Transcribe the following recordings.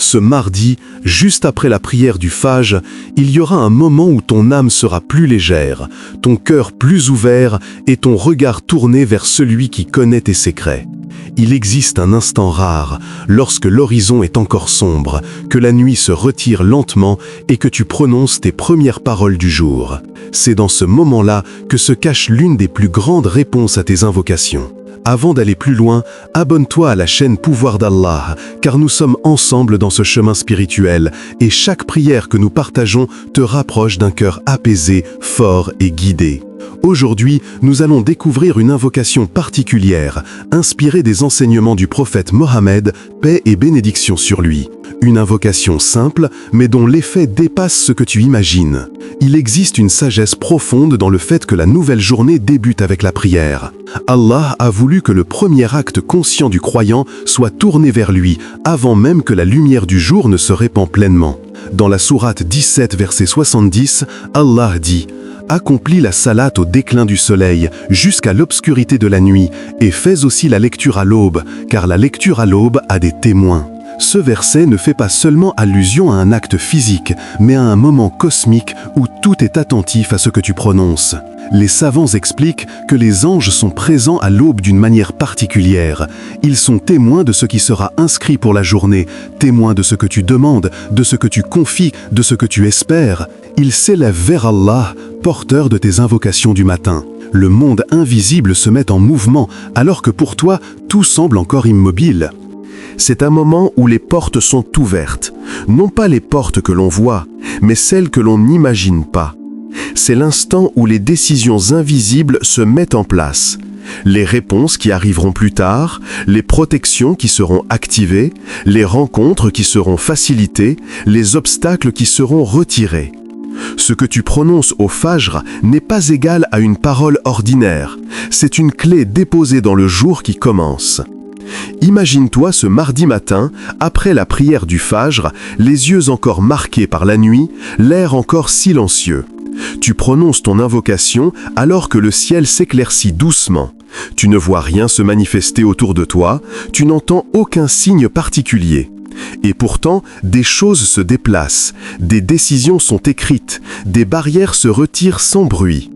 Ce mardi, juste après la prière du Fajr, il y aura un moment où ton âme sera plus légère, ton cœur plus ouvert et ton regard tourné vers celui qui connaît tes secrets. Il existe un instant rare, lorsque l'horizon est encore sombre, que la nuit se retire lentement et que tu prononces tes premières paroles du jour. C'est dans ce moment-là que se cache l'une des plus grandes réponses à tes invocations. Avant d'aller plus loin, abonne-toi à la chaîne Pouvoir d'Allah, car nous sommes ensemble dans ce chemin spirituel et chaque prière que nous partageons te rapproche d'un cœur apaisé, fort et guidé. Aujourd'hui, nous allons découvrir une invocation particulière, inspirée des enseignements du prophète Mohammed, paix et bénédiction sur lui. Une invocation simple, mais dont l'effet dépasse ce que tu imagines. Il existe une sagesse profonde dans le fait que la nouvelle journée débute avec la prière. Allah a voulu que le premier acte conscient du croyant soit tourné vers lui, avant même que la lumière du jour ne se répand pleinement. Dans la sourate 17, verset 70, Allah dit « Accomplis la salate au déclin du soleil, jusqu'à l'obscurité de la nuit, et fais aussi la lecture à l'aube, car la lecture à l'aube a des témoins. » Ce verset ne fait pas seulement allusion à un acte physique, mais à un moment cosmique où tout est attentif à ce que tu prononces. Les savants expliquent que les anges sont présents à l'aube d'une manière particulière. Ils sont témoins de ce qui sera inscrit pour la journée, témoins de ce que tu demandes, de ce que tu confies, de ce que tu espères. Ils s'élèvent vers Allah, porteurs de tes invocations du matin. Le monde invisible se met en mouvement, alors que pour toi, tout semble encore immobile. C'est un moment où les portes sont ouvertes. Non pas les portes que l'on voit, mais celles que l'on n'imagine pas. C'est l'instant où les décisions invisibles se mettent en place. Les réponses qui arriveront plus tard, les protections qui seront activées, les rencontres qui seront facilitées, les obstacles qui seront retirés. Ce que tu prononces au Fajr n'est pas égal à une parole ordinaire. C'est une clé déposée dans le jour qui commence. Imagine-toi ce mardi matin, après la prière du Fajr, les yeux encore marqués par la nuit, l'air encore silencieux. Tu prononces ton invocation alors que le ciel s'éclaircit doucement. Tu ne vois rien se manifester autour de toi, tu n'entends aucun signe particulier. Et pourtant, des choses se déplacent, des décisions sont écrites, des barrières se retirent sans bruit.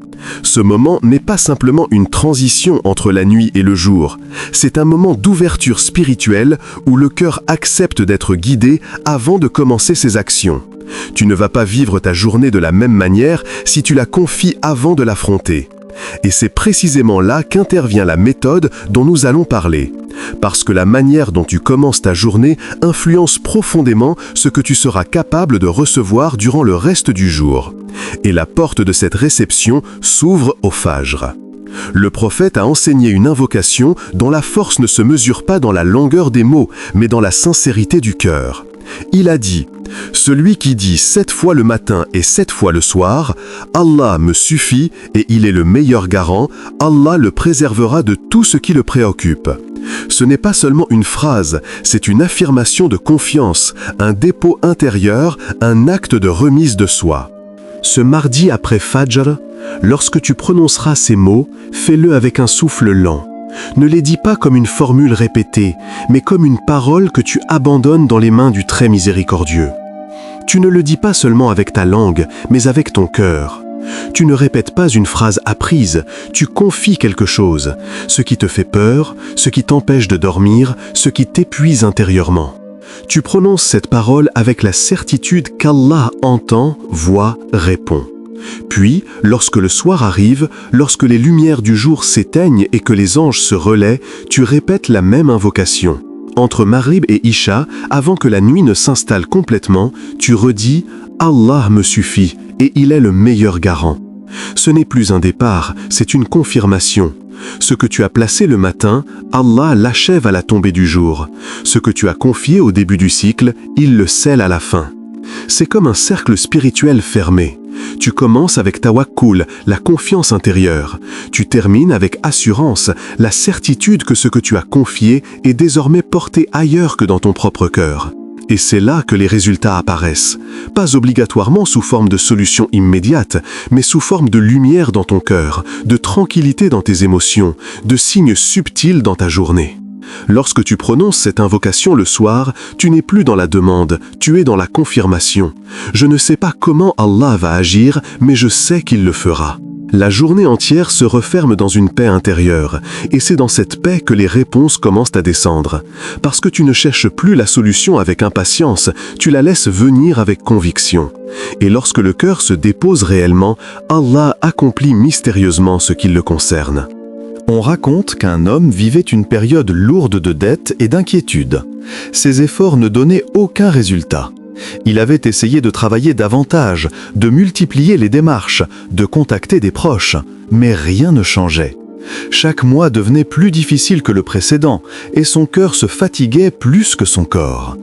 Ce moment n'est pas simplement une transition entre la nuit et le jour. C'est un moment d'ouverture spirituelle où le cœur accepte d'être guidé avant de commencer ses actions. Tu ne vas pas vivre ta journée de la même manière si tu la confies avant de l'affronter. Et c'est précisément là qu'intervient la méthode dont nous allons parler. Parce que la manière dont tu commences ta journée influence profondément ce que tu seras capable de recevoir durant le reste du jour. Et la porte de cette réception s'ouvre au Fajr. Le prophète a enseigné une invocation dont la force ne se mesure pas dans la longueur des mots, mais dans la sincérité du cœur. Il a dit « Celui qui dit 7 fois le matin et 7 fois le soir, Allah me suffit et il est le meilleur garant, Allah le préservera de tout ce qui le préoccupe. » Ce n'est pas seulement une phrase, c'est une affirmation de confiance, un dépôt intérieur, un acte de remise de soi. Ce mardi après Fajr, lorsque tu prononceras ces mots, fais-le avec un souffle lent. Ne les dis pas comme une formule répétée, mais comme une parole que tu abandonnes dans les mains du très miséricordieux. Tu ne le dis pas seulement avec ta langue, mais avec ton cœur. Tu ne répètes pas une phrase apprise, tu confies quelque chose, ce qui te fait peur, ce qui t'empêche de dormir, ce qui t'épuise intérieurement. Tu prononces cette parole avec la certitude qu'Allah entend, voit, répond. Puis, lorsque le soir arrive, lorsque les lumières du jour s'éteignent et que les anges se relaient, tu répètes la même invocation. Entre Maghrib et Isha, avant que la nuit ne s'installe complètement, tu redis « Allah me suffit et il est le meilleur garant ». Ce n'est plus un départ, c'est une confirmation. Ce que tu as placé le matin, Allah l'achève à la tombée du jour. Ce que tu as confié au début du cycle, il le scelle à la fin. C'est comme un cercle spirituel fermé. Tu commences avec tawakkul, la confiance intérieure. Tu termines avec assurance, la certitude que ce que tu as confié est désormais porté ailleurs que dans ton propre cœur. Et c'est là que les résultats apparaissent, pas obligatoirement sous forme de solution immédiate, mais sous forme de lumière dans ton cœur, de tranquillité dans tes émotions, de signes subtils dans ta journée. Lorsque tu prononces cette invocation le soir, tu n'es plus dans la demande, tu es dans la confirmation. Je ne sais pas comment Allah va agir, mais je sais qu'il le fera. La journée entière se referme dans une paix intérieure, et c'est dans cette paix que les réponses commencent à descendre. Parce que tu ne cherches plus la solution avec impatience, tu la laisses venir avec conviction. Et lorsque le cœur se dépose réellement, Allah accomplit mystérieusement ce qui le concerne. On raconte qu'un homme vivait une période lourde de dettes et d'inquiétudes. Ses efforts ne donnaient aucun résultat. Il avait essayé de travailler davantage, de multiplier les démarches, de contacter des proches, mais rien ne changeait. Chaque mois devenait plus difficile que le précédent, et son cœur se fatiguait plus que son corps.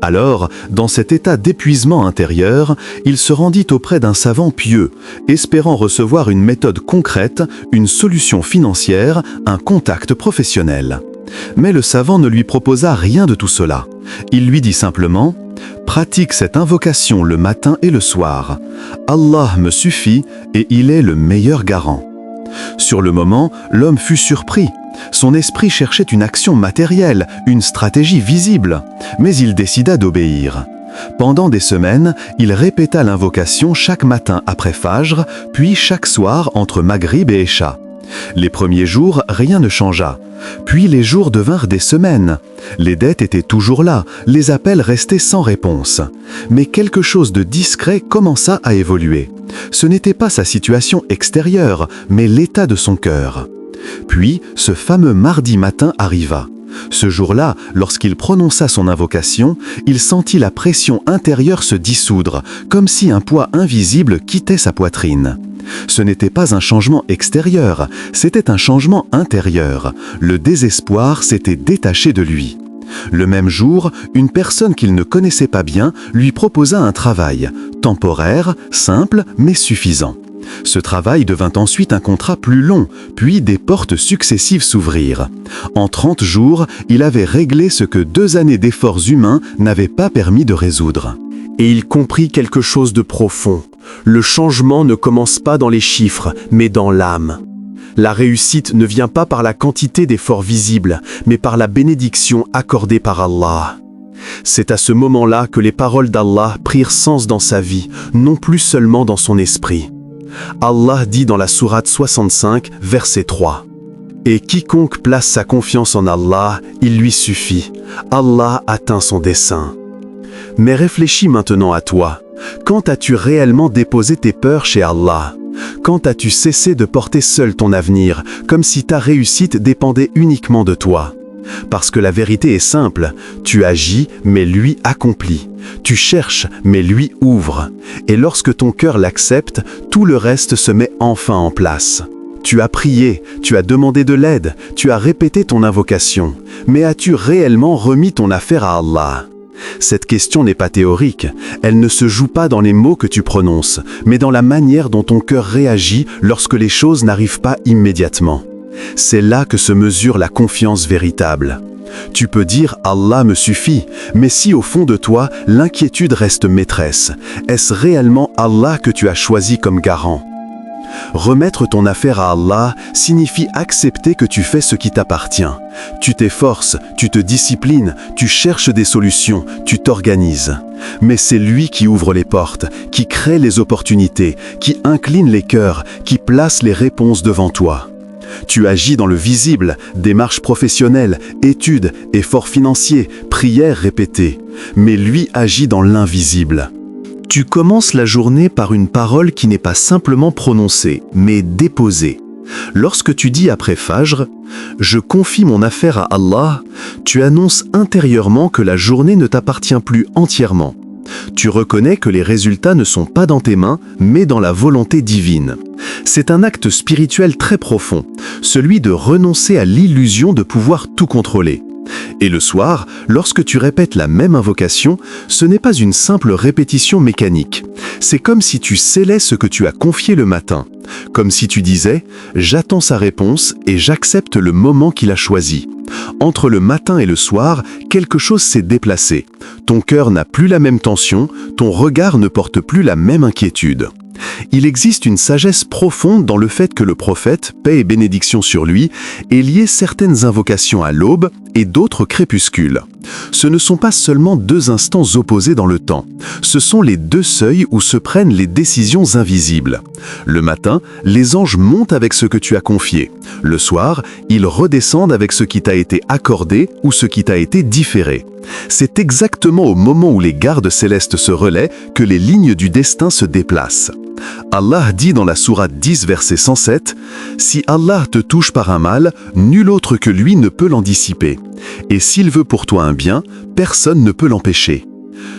Alors, dans cet état d'épuisement intérieur, il se rendit auprès d'un savant pieux, espérant recevoir une méthode concrète, une solution financière, un contact professionnel. Mais le savant ne lui proposa rien de tout cela. Il lui dit simplement « Pratique cette invocation le matin et le soir. Allah me suffit et il est le meilleur garant. » Sur le moment, l'homme fut surpris. Son esprit cherchait une action matérielle, une stratégie visible, mais il décida d'obéir. Pendant des semaines, il répéta l'invocation chaque matin après Fajr, puis chaque soir entre Maghrib et Isha. Les premiers jours, rien ne changea. Puis les jours devinrent des semaines. Les dettes étaient toujours là, les appels restaient sans réponse. Mais quelque chose de discret commença à évoluer. Ce n'était pas sa situation extérieure, mais l'état de son cœur. Puis, ce fameux mardi matin arriva. Ce jour-là, lorsqu'il prononça son invocation, il sentit la pression intérieure se dissoudre, comme si un poids invisible quittait sa poitrine. Ce n'était pas un changement extérieur, c'était un changement intérieur. Le désespoir s'était détaché de lui. Le même jour, une personne qu'il ne connaissait pas bien lui proposa un travail, temporaire, simple, mais suffisant. Ce travail devint ensuite un contrat plus long, puis des portes successives s'ouvrirent. En 30 jours, il avait réglé ce que 2 années d'efforts humains n'avaient pas permis de résoudre. Et il comprit quelque chose de profond. Le changement ne commence pas dans les chiffres, mais dans l'âme. La réussite ne vient pas par la quantité d'efforts visibles, mais par la bénédiction accordée par Allah. C'est à ce moment-là que les paroles d'Allah prirent sens dans sa vie, non plus seulement dans son esprit. Allah dit dans la sourate 65, verset 3. « Et quiconque place sa confiance en Allah, il lui suffit. Allah atteint son dessein. » Mais réfléchis maintenant à toi. Quand as-tu réellement déposé tes peurs chez Allah? Quand as-tu cessé de porter seul ton avenir, comme si ta réussite dépendait uniquement de toi? Parce que la vérité est simple, tu agis, mais lui accomplit. Tu cherches, mais lui ouvre. Et lorsque ton cœur l'accepte, tout le reste se met enfin en place. Tu as prié, tu as demandé de l'aide, tu as répété ton invocation. Mais as-tu réellement remis ton affaire à Allah? Cette question n'est pas théorique, elle ne se joue pas dans les mots que tu prononces, mais dans la manière dont ton cœur réagit lorsque les choses n'arrivent pas immédiatement. C'est là que se mesure la confiance véritable. Tu peux dire « Allah me suffit », mais si au fond de toi, l'inquiétude reste maîtresse, est-ce réellement Allah que tu as choisi comme garant? Remettre ton affaire à Allah signifie accepter que tu fais ce qui t'appartient. Tu t'efforces, tu te disciplines, tu cherches des solutions, tu t'organises. Mais c'est lui qui ouvre les portes, qui crée les opportunités, qui incline les cœurs, qui place les réponses devant toi. Tu agis dans le visible, démarches professionnelles, études, efforts financiers, prières répétées. Mais lui agit dans l'invisible. Tu commences la journée par une parole qui n'est pas simplement prononcée, mais déposée. Lorsque tu dis après Fajr « Je confie mon affaire à Allah », tu annonces intérieurement que la journée ne t'appartient plus entièrement. Tu reconnais que les résultats ne sont pas dans tes mains, mais dans la volonté divine. C'est un acte spirituel très profond, celui de renoncer à l'illusion de pouvoir tout contrôler. Et le soir, lorsque tu répètes la même invocation, ce n'est pas une simple répétition mécanique. C'est comme si tu scellais ce que tu as confié le matin. Comme si tu disais « J'attends sa réponse et j'accepte le moment qu'il a choisi ». Entre le matin et le soir, quelque chose s'est déplacé. Ton cœur n'a plus la même tension, ton regard ne porte plus la même inquiétude. Il existe une sagesse profonde dans le fait que le prophète, paix et bénédiction sur lui, ait lié certaines invocations à l'aube et d'autres au crépuscule. Ce ne sont pas seulement deux instants opposés dans le temps, ce sont les deux seuils où se prennent les décisions invisibles. Le matin, les anges montent avec ce que tu as confié. Le soir, ils redescendent avec ce qui t'a été accordé ou ce qui t'a été différé. C'est exactement au moment où les gardes célestes se relaient que les lignes du destin se déplacent. Allah dit dans la sourate 10, verset 107, « Si Allah te touche par un mal, nul autre que lui ne peut l'en dissiper. Et s'il veut pour toi un bien, personne ne peut l'empêcher. »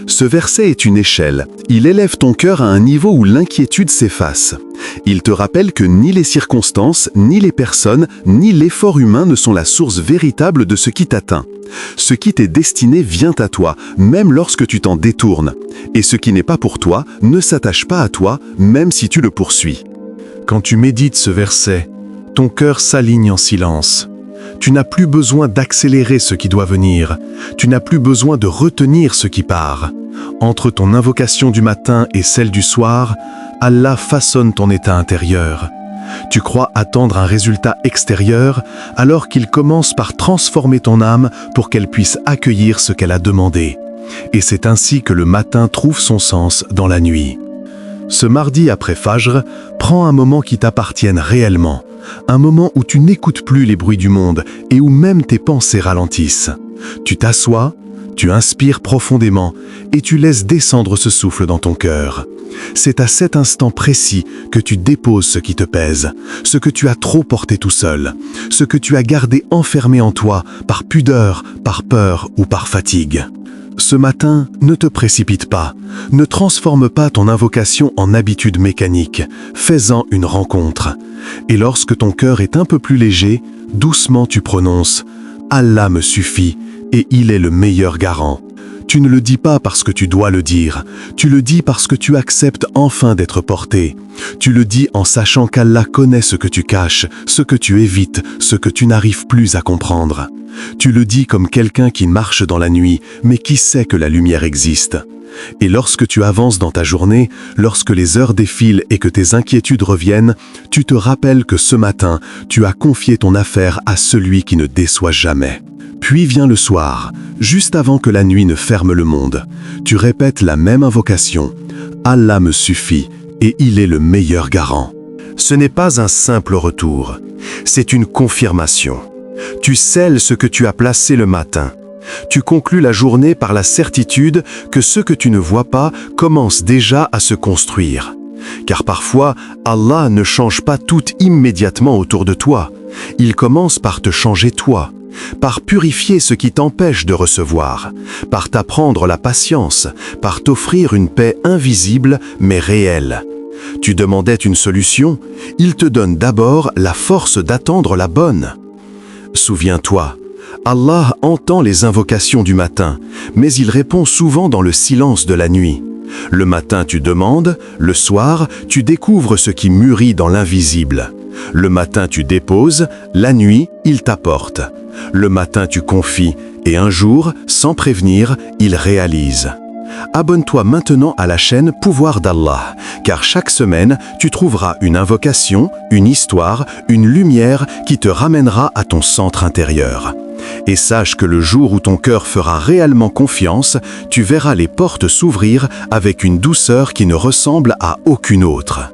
Ce verset est une échelle. Il élève ton cœur à un niveau où l'inquiétude s'efface. Il te rappelle que ni les circonstances, ni les personnes, ni l'effort humain ne sont la source véritable de ce qui t'atteint. Ce qui t'est destiné vient à toi, même lorsque tu t'en détournes. Et ce qui n'est pas pour toi ne s'attache pas à toi, même si tu le poursuis. Quand tu médites ce verset, ton cœur s'aligne en silence. Tu n'as plus besoin d'accélérer ce qui doit venir. Tu n'as plus besoin de retenir ce qui part. Entre ton invocation du matin et celle du soir, Allah façonne ton état intérieur. Tu crois attendre un résultat extérieur alors qu'il commence par transformer ton âme pour qu'elle puisse accueillir ce qu'elle a demandé. Et c'est ainsi que le matin trouve son sens dans la nuit. Ce mardi après Fajr, prends un moment qui t'appartienne réellement. Un moment où tu n'écoutes plus les bruits du monde et où même tes pensées ralentissent. Tu t'assois, tu inspires profondément et tu laisses descendre ce souffle dans ton cœur. C'est à cet instant précis que tu déposes ce qui te pèse, ce que tu as trop porté tout seul, ce que tu as gardé enfermé en toi par pudeur, par peur ou par fatigue. Ce matin, ne te précipite pas, ne transforme pas ton invocation en habitude mécanique, fais-en une rencontre. Et lorsque ton cœur est un peu plus léger, doucement tu prononces « Allah me suffit et il est le meilleur garant ». Tu ne le dis pas parce que tu dois le dire, tu le dis parce que tu acceptes enfin d'être porté. Tu le dis en sachant qu'Allah connaît ce que tu caches, ce que tu évites, ce que tu n'arrives plus à comprendre. Tu le dis comme quelqu'un qui marche dans la nuit, mais qui sait que la lumière existe. Et lorsque tu avances dans ta journée, lorsque les heures défilent et que tes inquiétudes reviennent, tu te rappelles que ce matin, tu as confié ton affaire à celui qui ne déçoit jamais. Puis vient le soir, juste avant que la nuit ne ferme le monde. Tu répètes la même invocation. Allah me suffit et il est le meilleur garant. Ce n'est pas un simple retour, c'est une confirmation. Tu scelles ce que tu as placé le matin. Tu conclus la journée par la certitude que ce que tu ne vois pas commence déjà à se construire. Car parfois, Allah ne change pas tout immédiatement autour de toi. Il commence par te changer toi, par purifier ce qui t'empêche de recevoir, par t'apprendre la patience, par t'offrir une paix invisible mais réelle. Tu demandais une solution, il te donne d'abord la force d'attendre la bonne. Souviens-toi, Allah entend les invocations du matin, mais il répond souvent dans le silence de la nuit. Le matin tu demandes, le soir tu découvres ce qui mûrit dans l'invisible. Le matin tu déposes, la nuit il t'apporte. Le matin tu confies, et un jour, sans prévenir, il réalise. Abonne-toi maintenant à la chaîne Pouvoir d'Allah, car chaque semaine, tu trouveras une invocation, une histoire, une lumière qui te ramènera à ton centre intérieur. Et sache que le jour où ton cœur fera réellement confiance, tu verras les portes s'ouvrir avec une douceur qui ne ressemble à aucune autre.